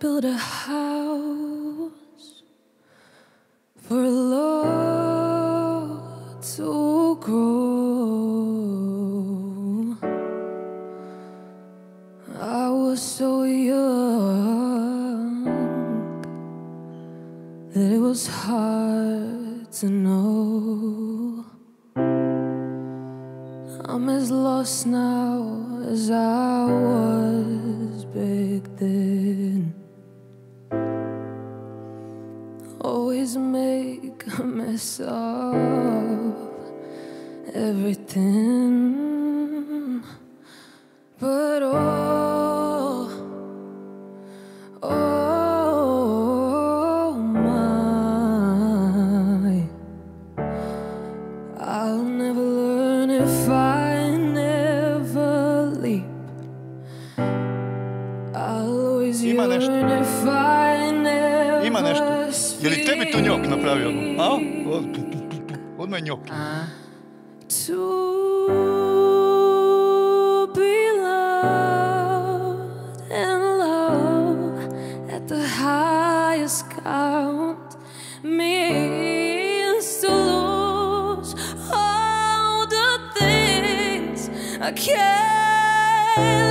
build a house for love to grow. I was so young that it was hard to know. I'm as lost now as I was back then. Always make a mess of everything, but oh my, I'll never learn if I never leap. I'll always yearn if I never. Ima nešto. Je li tebi to njok napravio? A? Odmah je njok. To be loved and love at the highest count means to lose all the things I can't